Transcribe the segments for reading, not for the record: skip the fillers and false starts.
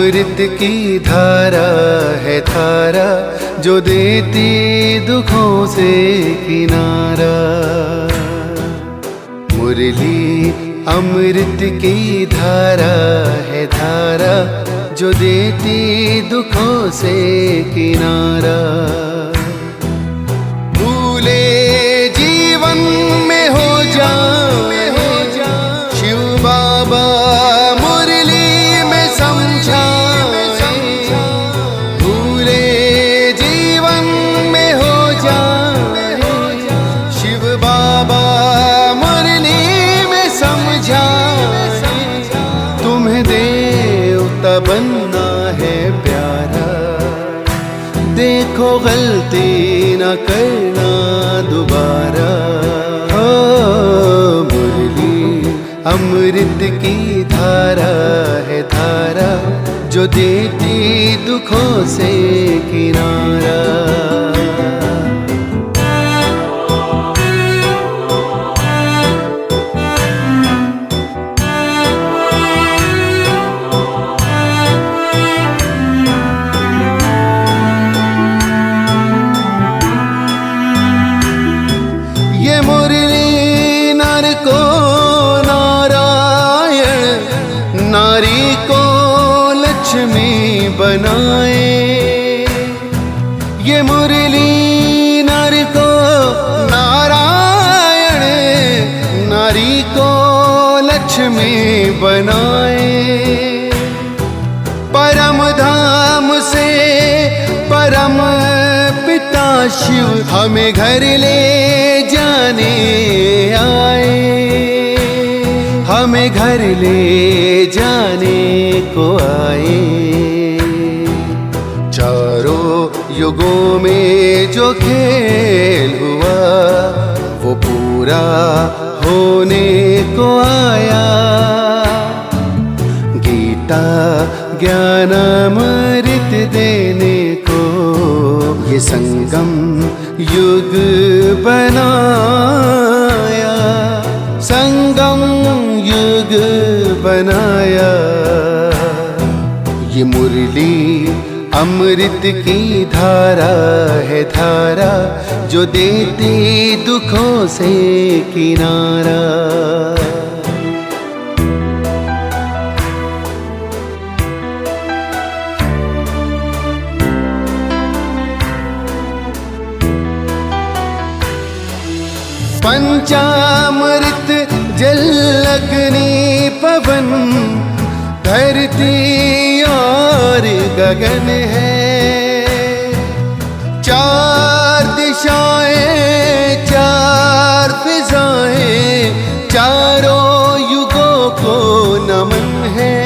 अमृत की धारा है धारा जो देती दुखों से किनारा। मुरली अमृत की धारा है धारा जो देती दुखों से किनारा। भूले जीवन में हो जाए शिव बाबा मुरली में समझाए। भूले जीवन में हो जाए शिव बाबा मुरली में समझाए। तुम्हें देवता बनना है प्यारा, देखो गलती न करना दोबारा। हो मुरली अमृत की धारा है धारा जो देती दुखों से किनारा। बनाए ये मुरली नर को नारायण, नारी को लक्ष्मी बनाए। परम धाम से परम पिता शिव हमें घर ले जाने आए। हमें घर ले जाने को आए। चारों युगों में जो खेल हुआ वो पूरा होने को आया। गीता ज्ञान अमृत देने को ये संगम युग बनाया। संगम युग बनाया। ये मुरली अमृत की धारा है धारा जो देती दुखों से किनारा। पंचामृत जल अग्नि पवन धरती और गगन है। चार दिशाएं चार फिजाएं चारों युगों को नमन है।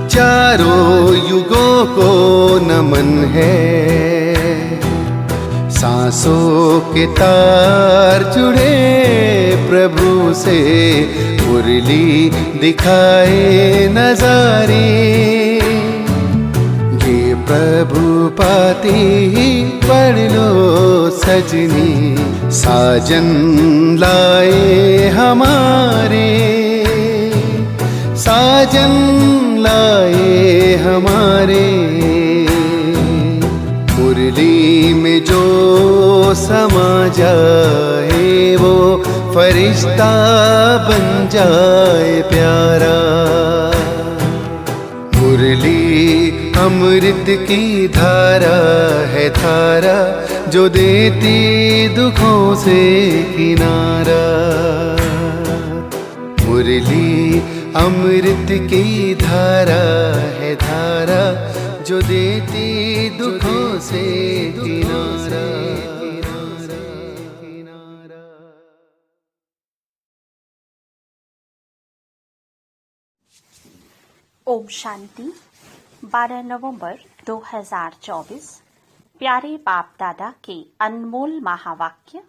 चारों युगों को नमन है। सांसों के तार जुड़े प्रभु से मुरली दिखाए नजारे। ये प्रभु पाती ही पढ़ लो सजनी साजन लाए हमारे। साजन लाए हमारे। मुरली में जो समा जाए वो फरिश्ता बन जाए प्यारा। मुरली अमृत की धारा है धारा जो देती दुखों से किनारा। मुरली अमृत की धारा है धारा जो देती दुखों से किनारा। ओम शांति। 12 नवंबर 2024। प्यारे बाप दादा के अनमोल महावाक्य।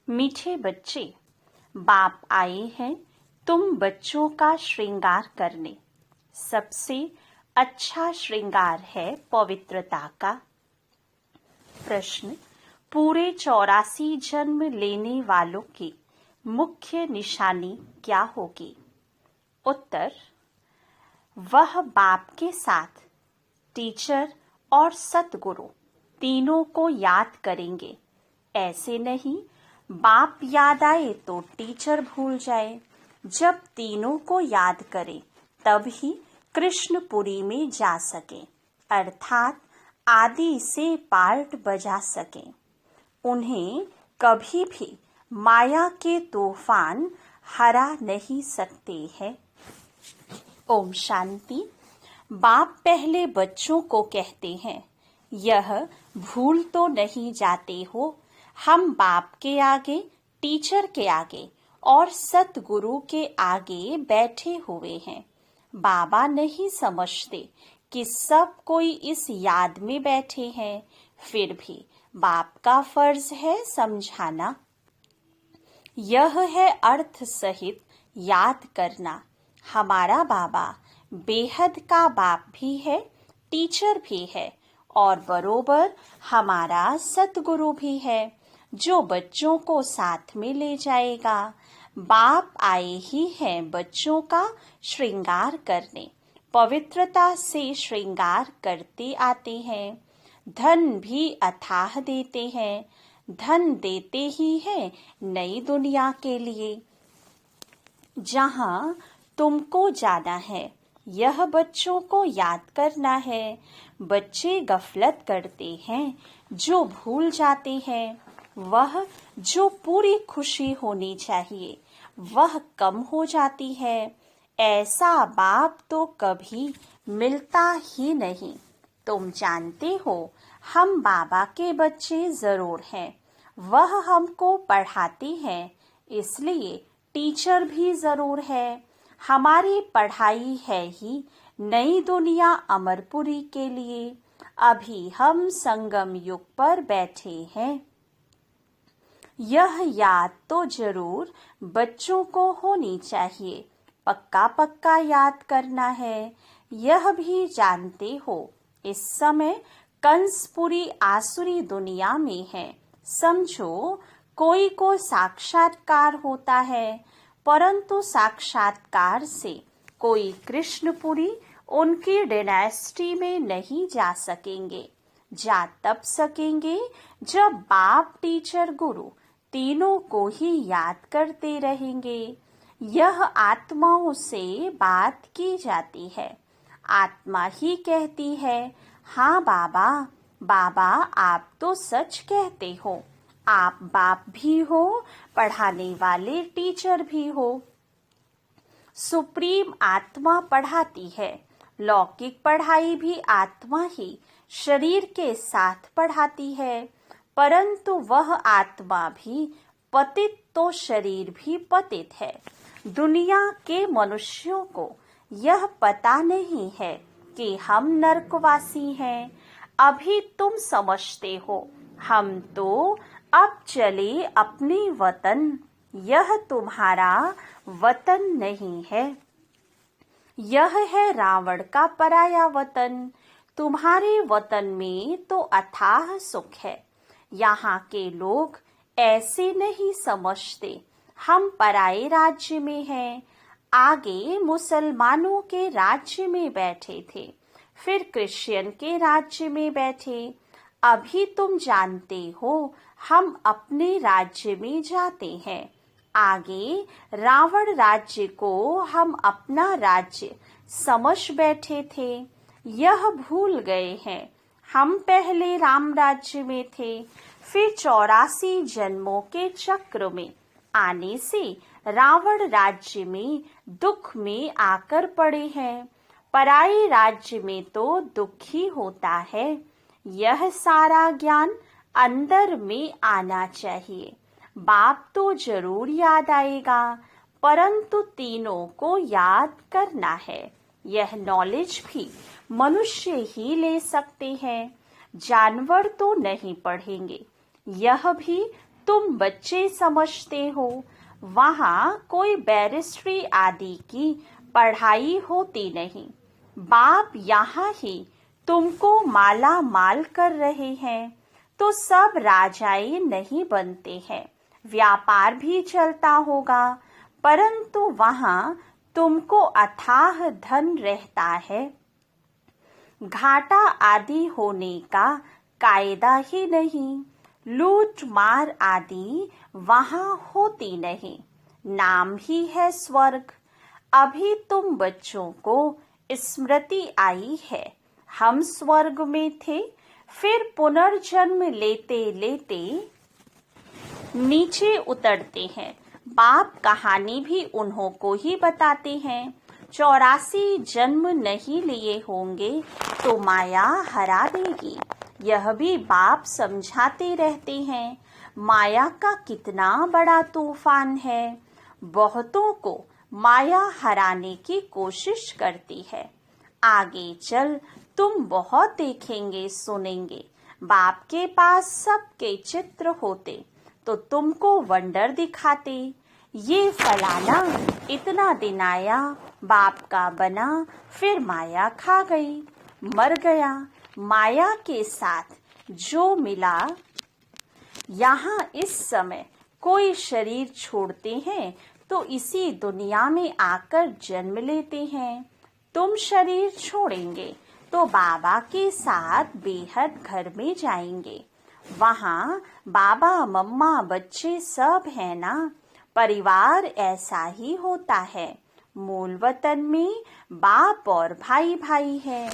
मीठे बच्चे, बाप आए हैं तुम बच्चों का श्रृंगार करने। सबसे अच्छा श्रृंगार है पवित्रता का। प्रश्न, पूरे 84 जन्म लेने वालों की मुख्य निशानी क्या होगी? उत्तर, वह बाप के साथ टीचर और सतगुरु तीनों को याद करेंगे। ऐसे नहीं बाप याद आए तो टीचर भूल जाए। जब तीनों को याद करे तब ही कृष्णपुरी में जा सके, अर्थात आदि से पार्ट बजा सके। उन्हें कभी भी माया के तूफान हरा नहीं सकते हैं। ओम शांति। बाप पहले बच्चों को कहते हैं, यह भूल तो नहीं जाते हो, हम बाप के आगे, टीचर के आगे और सतगुरु के आगे बैठे हुए हैं। बाबा नहीं समझते कि सब कोई इस याद में बैठे हैं, फिर भी बाप का फर्ज है समझाना। यह है अर्थ सहित याद करना। हमारा बाबा बेहद का बाप भी है, टीचर भी है और बरोबर हमारा सतगुरु भी है, जो बच्चों को साथ में ले जाएगा। बाप आए ही हैं बच्चों का श्रृंगार करने, पवित्रता से श्रृंगार करते आते हैं। धन भी अथाह देते हैं, धन देते ही हैं नई दुनिया के लिए, जहां तुमको जाना है। यह बच्चों को याद करना है। बच्चे गफलत करते हैं, जो भूल जाते हैं। वह जो पूरी खुशी होनी चाहिए वह कम हो जाती है। ऐसा बाप तो कभी मिलता ही नहीं। तुम जानते हो हम बाबा के बच्चे जरूर हैं। वह हमको पढ़ाते हैं, इसलिए टीचर भी जरूर है। हमारी पढ़ाई है ही नई दुनिया अमरपुरी के लिए। अभी हम संगम युग पर बैठे हैं। यह याद तो जरूर बच्चों को होनी चाहिए। पक्का पक्का याद करना है। यह भी जानते हो इस समय कंस पूरी आसुरी दुनिया में है। समझो कोई को साक्षात्कार होता है, परंतु साक्षात्कार से कोई कृष्णपुरी उनकी डायनेस्टी में नहीं जा सकेंगे। जा तब सकेंगे जब बाप, टीचर, गुरु तीनों को ही याद करते रहेंगे। यह आत्माओं से बात की जाती है। आत्मा ही कहती है, हाँ बाबा, बाबा आप तो सच कहते हो। आप बाप भी हो, पढ़ाने वाले टीचर भी हो। सुप्रीम आत्मा पढ़ाती है। लौकिक पढ़ाई भी आत्मा ही शरीर के साथ पढ़ाती है, परंतु वह आत्मा भी पतित तो शरीर भी पतित है। दुनिया के मनुष्यों को यह पता नहीं है कि हम नरकवासी हैं। अभी तुम समझते हो हम तो अब चले अपने वतन। यह तुम्हारा वतन नहीं है, यह है रावण का पराया वतन। तुम्हारे वतन में तो अथाह सुख है। यहाँ के लोग ऐसे नहीं समझते हम पराये राज्य में हैं। आगे मुसलमानों के राज्य में बैठे थे, फिर क्रिश्चियन के राज्य में बैठे। अभी तुम जानते हो हम अपने राज्य में जाते हैं। आगे रावण राज्य को हम अपना राज्य समझ बैठे थे। यह भूल गए हैं हम पहले राम राज्य में थे, फिर 84 जन्मों के चक्र में आने से रावण राज्य में दुख में आकर पड़े हैं। पराये राज्य में तो दुख ही होता है। यह सारा ज्ञान अंदर में आना चाहिए। बाप तो जरूर याद आएगा, परंतु तीनों को याद करना है। यह नॉलेज भी मनुष्य ही ले सकते हैं, जानवर तो नहीं पढ़ेंगे। यह भी तुम बच्चे समझते हो। वहाँ कोई बैरिस्ट्री आदि की पढ़ाई होती नहीं। बाप यहाँ ही तुमको माला माल कर रहे हैं, तो सब राजाएं नहीं बनते हैं। व्यापार भी चलता होगा, परंतु वहाँ तुमको अथाह धन रहता है, घाटा आदि होने का कायदा ही नहीं, लूट मार आदि वहां होती नहीं, नाम ही है स्वर्ग। अभी तुम बच्चों को स्मृति आई है, हम स्वर्ग में थे, फिर पुनर्जन्म लेते लेते नीचे उतरते हैं। बाप कहानी भी उन्हों को ही बताते हैं। 84 जन्म नहीं लिए होंगे तो माया हरा देगी, यह भी बाप समझाते रहते हैं। माया का कितना बड़ा तूफान है, बहुतों को माया हराने की कोशिश करती है। आगे चल तुम बहुत देखेंगे सुनेंगे। बाप के पास सबके चित्र होते तो तुमको वंडर दिखाते, ये फलाना इतना दिन आया, बाप का बना, फिर माया खा गई, मर गया। माया के साथ जो मिला, यहाँ इस समय कोई शरीर छोड़ते हैं तो इसी दुनिया में आकर जन्म लेते हैं। तुम शरीर छोड़ेंगे तो बाबा के साथ बेहद घर में जाएंगे। वहाँ बाबा मम्मा बच्चे सब हैं ना, परिवार ऐसा ही होता है। मूल वतन में बाप और भाई भाई है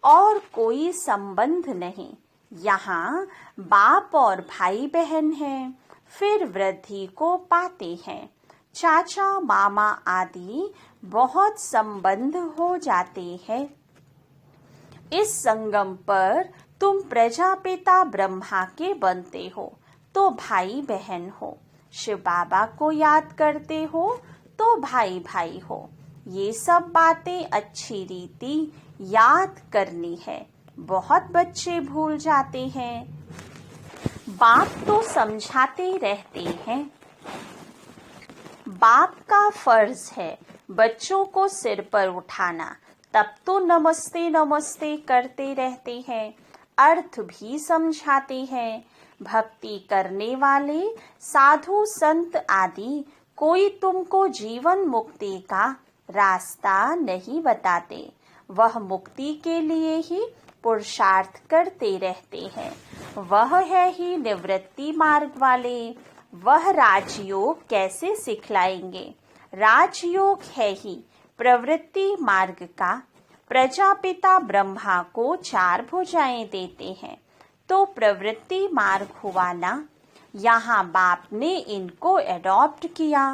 और कोई संबंध नहीं। यहाँ बाप और भाई बहन हैं, फिर वृद्धि को पाते हैं। चाचा मामा आदि बहुत संबंध हो जाते हैं। इस संगम पर तुम प्रजापिता ब्रह्मा के बनते हो तो भाई बहन हो, शिव बाबा को याद करते हो तो भाई भाई हो। ये सब बातें अच्छी रीति याद करनी है, बहुत बच्चे भूल जाते हैं। बाप तो समझाते रहते हैं। बाप का फर्ज है बच्चों को सिर पर उठाना, तब तो नमस्ते नमस्ते करते रहते हैं, अर्थ भी समझाते हैं। भक्ति करने वाले साधु संत आदि कोई तुमको जीवन मुक्ति का रास्ता नहीं बताते, वह मुक्ति के लिए ही पुरुषार्थ करते रहते हैं। वह है ही निवृत्ति मार्ग वाले। वह राजयोग कैसे सिखलाएंगे? राजयोग है ही प्रवृत्ति मार्ग का। प्रजापिता ब्रह्मा को 4 भुजाएं देते हैं तो प्रवृत्ति मार्ग हुआ ना। यहाँ बाप ने इनको एडॉप्ट किया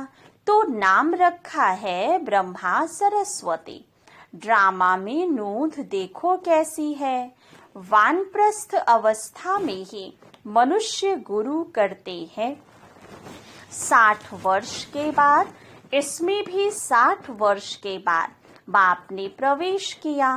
तो नाम रखा है ब्रह्मा सरस्वती। ड्रामा में नोंद देखो कैसी है। वानप्रस्थ अवस्था में ही मनुष्य गुरु करते हैं। 60 वर्ष के बाद, इसमें भी 60 वर्ष के बाद बाप ने प्रवेश किया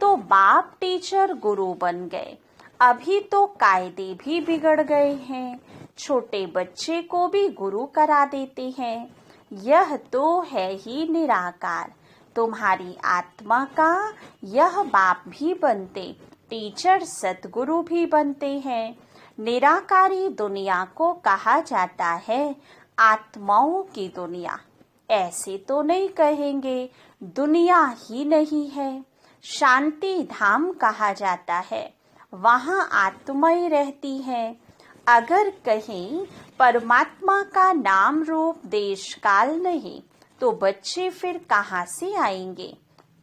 तो बाप टीचर गुरु बन गए। अभी तो कायदे भी बिगड़ गए हैं, छोटे बच्चे को भी गुरु करा देते हैं। यह तो है ही निराकार। तुम्हारी आत्मा का यह बाप भी बनते, टीचर सतगुरु भी बनते हैं। निराकारी दुनिया को कहा जाता है आत्माओं की दुनिया। ऐसे तो नहीं कहेंगे, दुनिया ही नहीं है। शांति धाम कहा जाता है, वहाँ आत्माएं रहती हैं। अगर कहीं परमात्मा का नाम रूप देश काल नहीं तो बच्चे फिर कहाँ से आएंगे?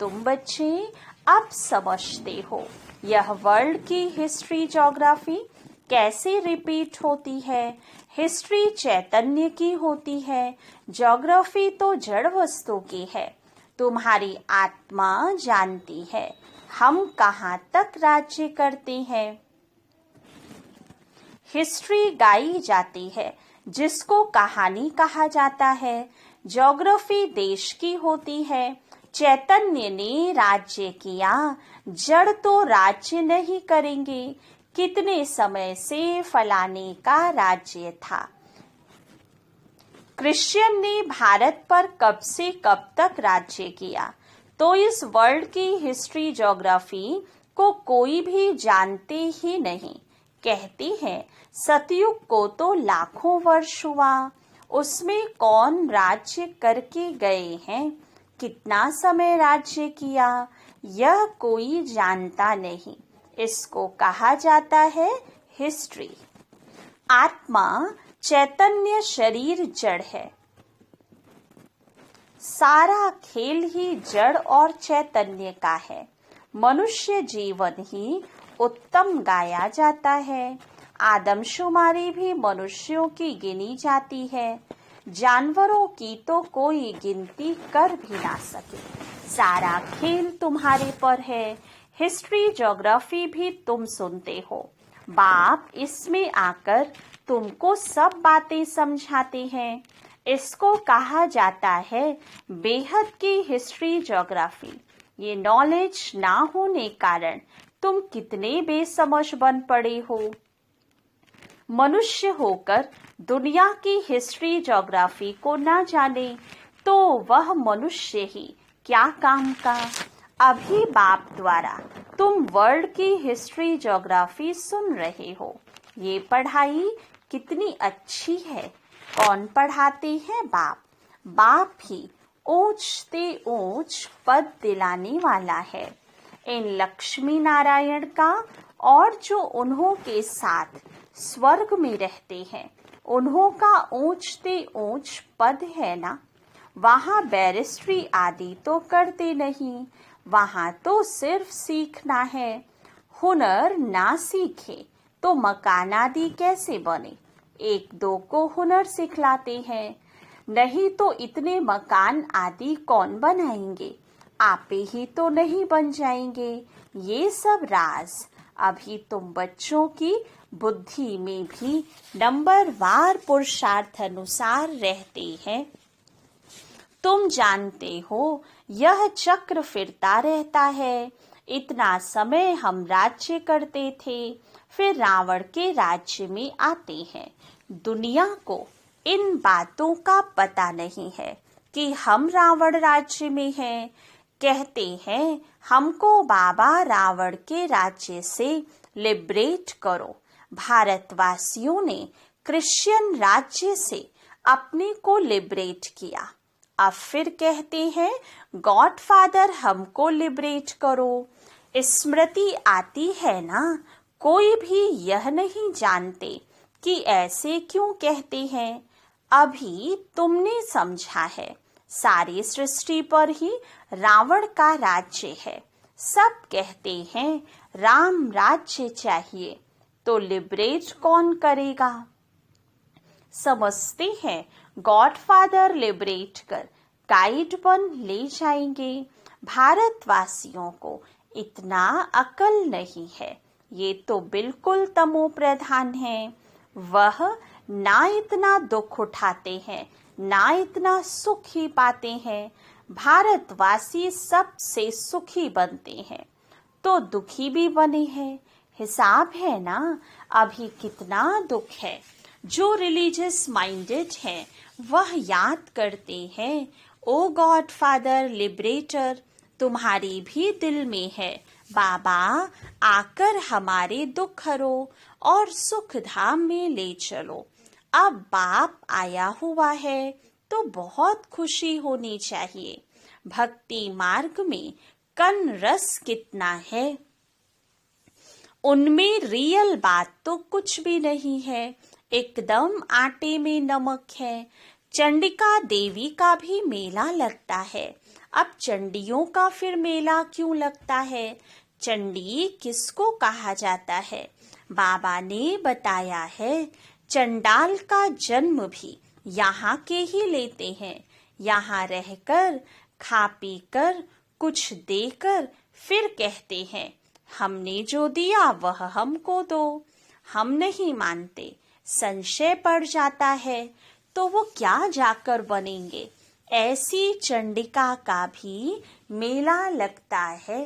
तुम बच्चे अब समझते हो यह वर्ल्ड की हिस्ट्री ज्योग्राफी कैसे रिपीट होती है। हिस्ट्री चैतन्य की होती है, ज्योग्राफी तो जड़ वस्तु की है। तुम्हारी आत्मा जानती है हम कहाँ तक राज्य करते हैं। हिस्ट्री गाई जाती है जिसको कहानी कहा जाता है। ज्योग्राफी देश की होती है। चैतन्य ने राज्य किया, जड़ तो राज्य नहीं करेंगे। कितने समय से फलाने का राज्य था। क्रिश्चियन ने भारत पर कब से कब तक राज्य किया, तो इस वर्ल्ड की हिस्ट्री ज्योग्राफी को कोई भी जानते ही नहीं। कहते हैं सतयुग को तो लाखों वर्ष हुआ, उसमें कौन राज्य करके गए हैं। कितना समय राज्य किया, यह कोई जानता नहीं। इसको कहा जाता है हिस्ट्री। आत्मा चैतन्य, शरीर जड़ है। सारा खेल ही जड़ और चैतन्य का है। मनुष्य जीवन ही उत्तम गाया जाता है। आदमशुमारी भी मनुष्यों की गिनी जाती है। जानवरों की तो कोई गिनती कर भी ना सके। सारा खेल तुम्हारे पर है। हिस्ट्री, ज्योग्राफी भी तुम सुनते हो। बाप इसमें आकर तुमको सब बातें समझाते हैं। इसको कहा जाता है बेहद की हिस्ट्री, ज्योग्राफी। ये नॉलेज ना होने कारण तुम कितने बेसमझ बन पड़े हो। मनुष्य होकर दुनिया की हिस्ट्री, ज्योग्राफी को ना जाने तो वह मनुष्य ही क्या काम का। अभी बाप द्वारा तुम वर्ल्ड की हिस्ट्री, ज्योग्राफी सुन रहे हो। ये पढ़ाई कितनी अच्छी है। कौन पढ़ाते हैं? बाप। बाप ही ऊंच से ऊंच पद दिलाने वाला है इन लक्ष्मी नारायण का। और जो उन्हों के साथ स्वर्ग में रहते हैं, उन्हों का ऊंच से ऊंच पद है ना। वहाँ बैरिस्ट्री आदि तो करते नहीं, वहाँ तो सिर्फ सीखना है। हुनर ना सीखे तो मकान आदि कैसे बने। एक दो को हुनर सिखलाते हैं, नहीं तो इतने मकान आदि कौन बनाएंगे। आपे ही तो नहीं बन जाएंगे। ये सब राज अभी तुम बच्चों की बुद्धि में भी नंबरवार पुरुषार्थ अनुसार रहते हैं। तुम जानते हो यह चक्र फिरता रहता है। इतना समय हम राज्य करते थे, फिर रावण के राज्य में आते हैं। दुनिया को इन बातों का पता नहीं है कि हम रावण राज्य में हैं। कहते हैं हमको बाबा रावण के राज्य से लिबरेट करो। भारतवासियों ने क्रिश्चियन राज्य से अपने को लिबरेट किया। अब फिर कहते हैं गॉडफादर हमको लिबरेट करो। स्मृति आती है ना। कोई भी यह नहीं जानते कि ऐसे क्यों कहते हैं। अभी तुमने समझा है सारी सृष्टि पर ही रावण का राज्य है। सब कहते हैं राम राज्य चाहिए, तो लिबरेट कौन करेगा। समझते हैं गॉडफादर लिबरेट कर गाइड बन ले जाएंगे। भारतवासियों को इतना अकल नहीं है। ये तो बिल्कुल तमो प्रधान है। वह ना इतना दुख उठाते हैं, ना इतना सुख ही पाते हैं। भारतवासी सबसे सुखी बनते हैं तो दुखी भी बने हैं। हिसाब है ना। अभी कितना दुख है। जो रिलीजियस माइंडेड है वह याद करते हैं ओ गॉड फादर लिबरेटर, तुम्हारी भी दिल में है बाबा, आकर हमारे दुख हरो और सुख धाम में ले चलो। अब बाप आया हुआ है तो बहुत खुशी होनी चाहिए। भक्ति मार्ग में कन रस कितना है, उनमें रियल बात तो कुछ भी नहीं है। एकदम आटे में नमक है। चंडिका देवी का भी मेला लगता है। अब चंडियों का फिर मेला क्यों लगता है? चंडी किसको कहा जाता है? बाबा ने बताया है चंडाल का जन्म भी यहाँ के ही लेते हैं। यहाँ रहकर खा पी कर कुछ देकर फिर कहते हैं हमने जो दिया वह हमको दो। हम नहीं मानते, संशय पड़ जाता है तो वो क्या जाकर बनेंगे। ऐसी चंडिका का भी मेला लगता है।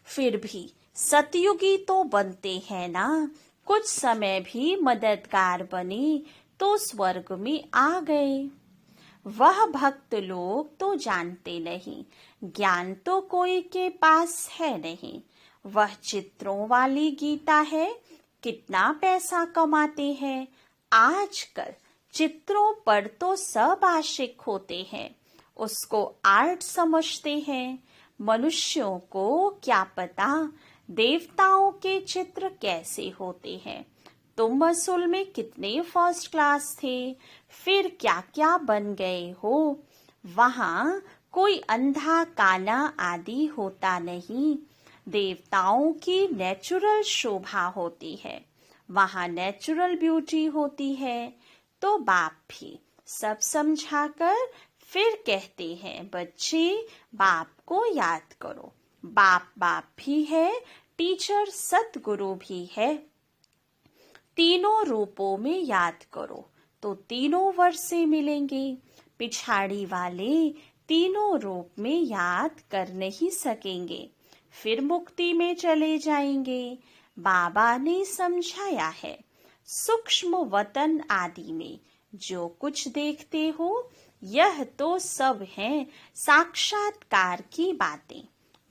फिर भी सतयुगी तो बनते हैं ना। कुछ समय भी मददगार बने तो स्वर्ग में आ गए। वह भक्त लोग तो जानते नहीं, ज्ञान तो कोई के पास है नहीं। वह चित्रों वाली गीता है, कितना पैसा कमाते हैं। आजकल चित्रों पर तो सब आशिक होते हैं। उसको आर्ट समझते हैं। मनुष्यों को क्या पता देवताओं के चित्र कैसे होते हैं। तुम असल में कितने फर्स्ट क्लास थे, फिर क्या क्या बन गए हो। वहां कोई अंधा काना आदि होता नहीं। देवताओं की नेचुरल शोभा होती है, वहां नेचुरल ब्यूटी होती है। तो बाप भी सब समझाकर फिर कहते हैं, बच्चे बाप को याद करो। बाप बाप भी है, टीचर सतगुरु भी है। तीनों रूपों में याद करो तो तीनों वर्षे मिलेंगे। पिछाड़ी वाले तीनों रूप में याद कर नहीं सकेंगे, फिर मुक्ति में चले जाएंगे। बाबा ने समझाया है, सूक्ष्म वतन आदि में जो कुछ देखते हो यह तो सब है साक्षात्कार की बातें।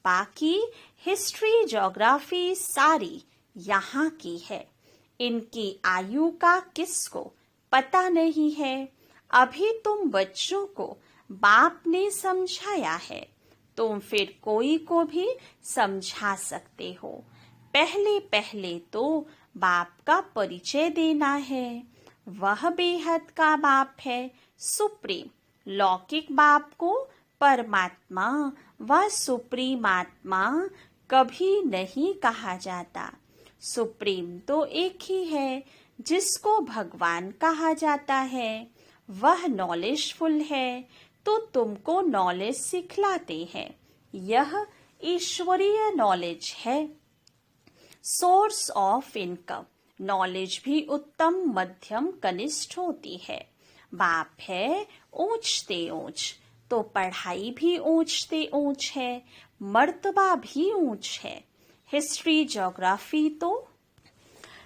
बाकी हिस्ट्री ज्योग्राफी सारी यहाँ की है। इनकी आयु का किसको पता नहीं है। अभी तुम बच्चों को बाप ने समझाया है, तुम फिर कोई को भी समझा सकते हो। पहले पहले तो बाप का परिचय देना है। वह बेहद का बाप है, सुप्रीम। लौकिक बाप को परमात्मा व सुप्रीम आत्मा कभी नहीं कहा जाता। सुप्रीम तो एक ही है जिसको भगवान कहा जाता है। वह नॉलेजफुल है तो तुमको नॉलेज सिखलाते हैं। यह ईश्वरीय नॉलेज है। सोर्स ऑफ इनकम नॉलेज भी उत्तम मध्यम कनिष्ठ होती है। बाप है ऊंचते ऊंच, तो पढ़ाई भी ऊंचते ऊंच है, मर्तबा भी ऊंच है। हिस्ट्री ज्योग्राफी तो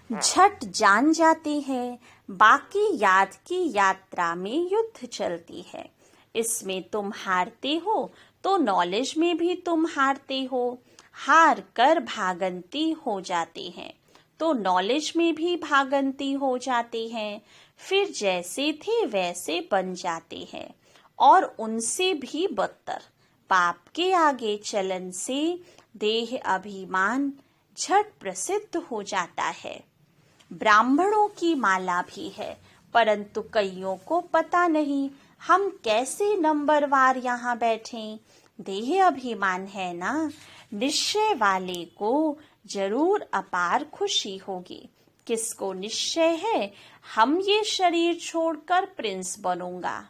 झट जान जाते हैं। बाकी याद की यात्रा में युद्ध चलती है। इसमें तुम हारते हो तो नॉलेज में भी तुम हारते हो। हार कर भागंती हो जाते हैं तो नॉलेज में भी भागंती हो जाते हैं। फिर जैसे थे वैसे बन जाते हैं और उनसे भी बदतर। पाप के आगे चलन से देह अभिमान झट प्रसिद्ध हो जाता है। ब्राह्मणों की माला भी है, परंतु कईयों को पता नहीं हम कैसे नंबरवार यहाँ बैठे। देह अभिमान है ना। निश्चय वाले को जरूर अपार खुशी होगी। किसको निश्चय है हम ये शरीर छोड़कर प्रिंस बनूंगा।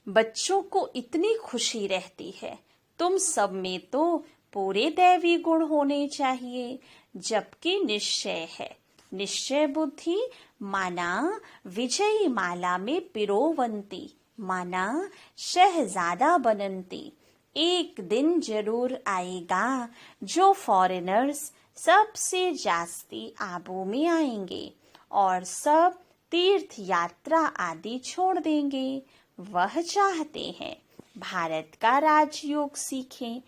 बच्चों को इतनी खुशी रहती है। तुम सब में तो पूरे दैवी गुण होने चाहिए, जबकि निश्चय है। निश्चय बुद्धि माना विजयी माला में पिरोवंती, माना शहजादा बनंती। एक दिन जरूर आएगा जो फॉरेनर्स सबसे जास्ती आबू में आएंगे और सब तीर्थ यात्रा आदि छोड़ देंगे। वह चाहते हैं भारत का राजयोग सीखें।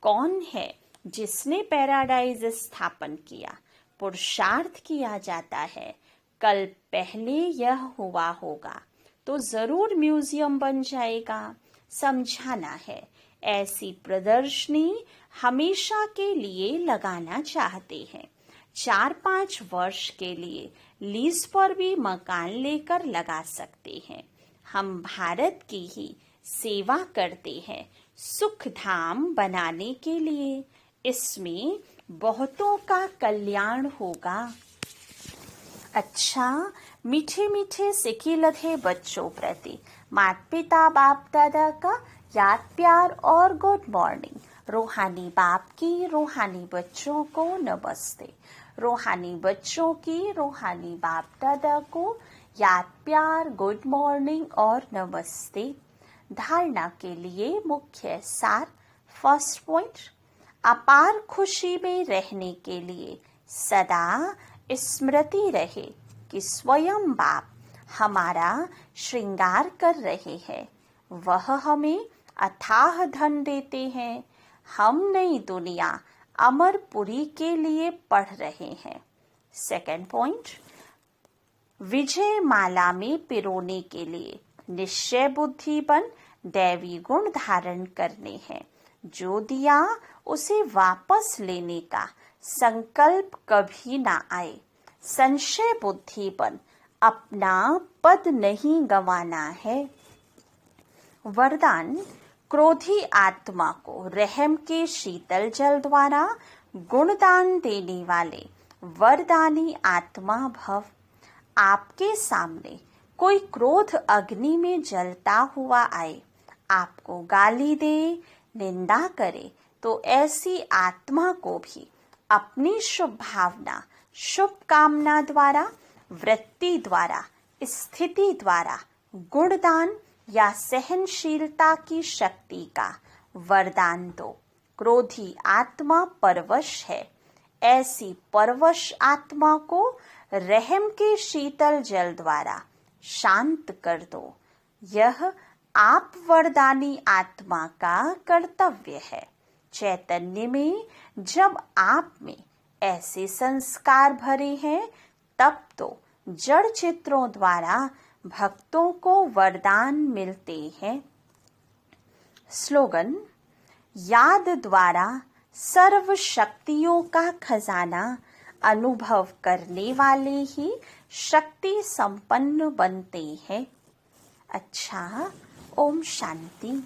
कौन है जिसने पैराडाइज स्थापन किया? पुरुषार्थ किया जाता है। कल पहले यह हुआ होगा तो जरूर म्यूजियम बन जाएगा। समझाना है ऐसी प्रदर्शनी हमेशा के लिए लगाना चाहते हैं। 4-5 वर्ष के लिए लीज पर भी मकान लेकर लगा सकते हैं। हम भारत की ही सेवा करते हैं सुख धाम बनाने के लिए। इसमें बहुतों का कल्याण होगा। अच्छा, मीठे मीठे सिकी लधे बच्चों प्रति माता पिता बाप दादा का याद प्यार और गुड मॉर्निंग। रूहानी बाप की रूहानी बच्चों को नमस्ते। रूहानी बच्चों की रूहानी बाप दादा को याद प्यार गुड मॉर्निंग और नमस्ते। धारणा के लिए मुख्य सार। फर्स्ट पॉइंट, अपार खुशी में रहने के लिए सदा स्मृति रहे कि स्वयं बाप हमारा श्रृंगार कर रहे हैं। वह हमें अथाह धन देते हैं। हम नई दुनिया अमरपुरी के लिए पढ़ रहे हैं। सेकंड पॉइंट, विजय माला में पिरोने के लिए निश्चय बुद्धि बन दैवी गुण धारण करने हैं। जो दिया उसे वापस लेने का संकल्प कभी ना आए। संशय बुद्धि बन अपना पद नहीं गंवाना है। वरदान, क्रोधी आत्मा को रहम के शीतल जल द्वारा गुणदान देने वाले वरदानी आत्मा भव। आपके सामने कोई क्रोध अग्नि में जलता हुआ आए, आपको गाली दे, निंदा करे, तो ऐसी आत्मा को भी अपनी शुभ भावना, शुभ कामना द्वारा, वृत्ति द्वारा, स्थिति द्वारा गुणदान या सहनशीलता की शक्ति का वरदान दो। क्रोधी आत्मा परवश है, ऐसी परवश आत्मा को रहम के शीतल जल द्वारा शांत कर दो। यह आप वरदानी आत्मा का कर्तव्य है। चैतन्य में जब आप में ऐसे संस्कार भरे हैं, तब तो जड़ चित्रों द्वारा भक्तों को वरदान मिलते हैं। स्लोगन, याद द्वारा सर्व शक्तियों का खजाना अनुभव करने वाले ही शक्ति संपन्न बनते हैं। अच्छा, ओम शांति।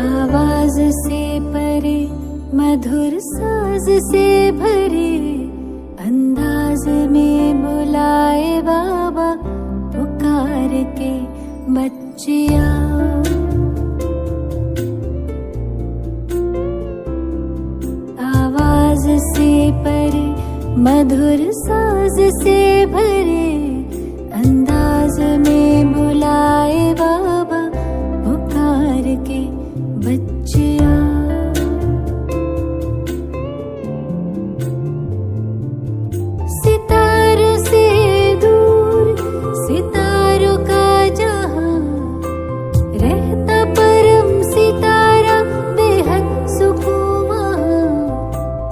आवाज से परे, मधुर साज से भरे, अंदाज में बुलाए बाबा पुकार के बच्चिया। आवाज से परे, मधुर साज से भरे, अंदाज में बुलाए बाबा पुकार के बच्चिया। सितारों से दूर, सितारों का जहां, रहता परम सितारा बेहद सुकून वहां।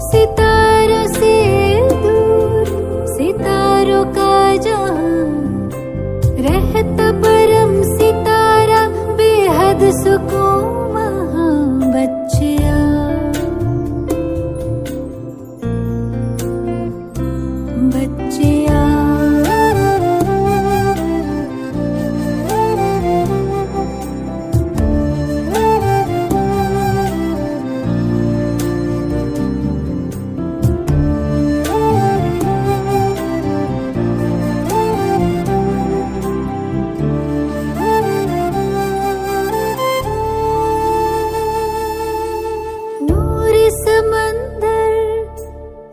सितारों से दूर, सितारों का जहां, रहता परम सितारा बेहद सुकून बच्चिया। बच्चिया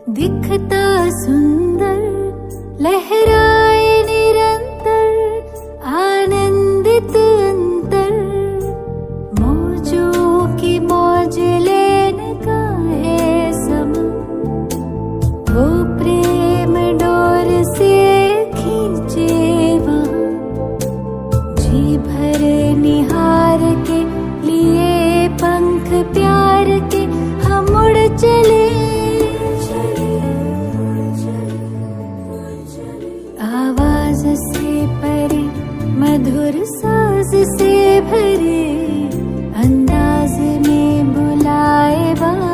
दिखता सुंदर, लहराए निरंतर, आनंदित अंतर। मौजों की मौज लेने का है समय, वो प्रेम डोर से खींचे वहाँ। जी भर निहार के लिए पंख प्यार के हम उड़ चले। आवाज से परे, मधुर साज से भरे, अंदाज में बुलाए बाबा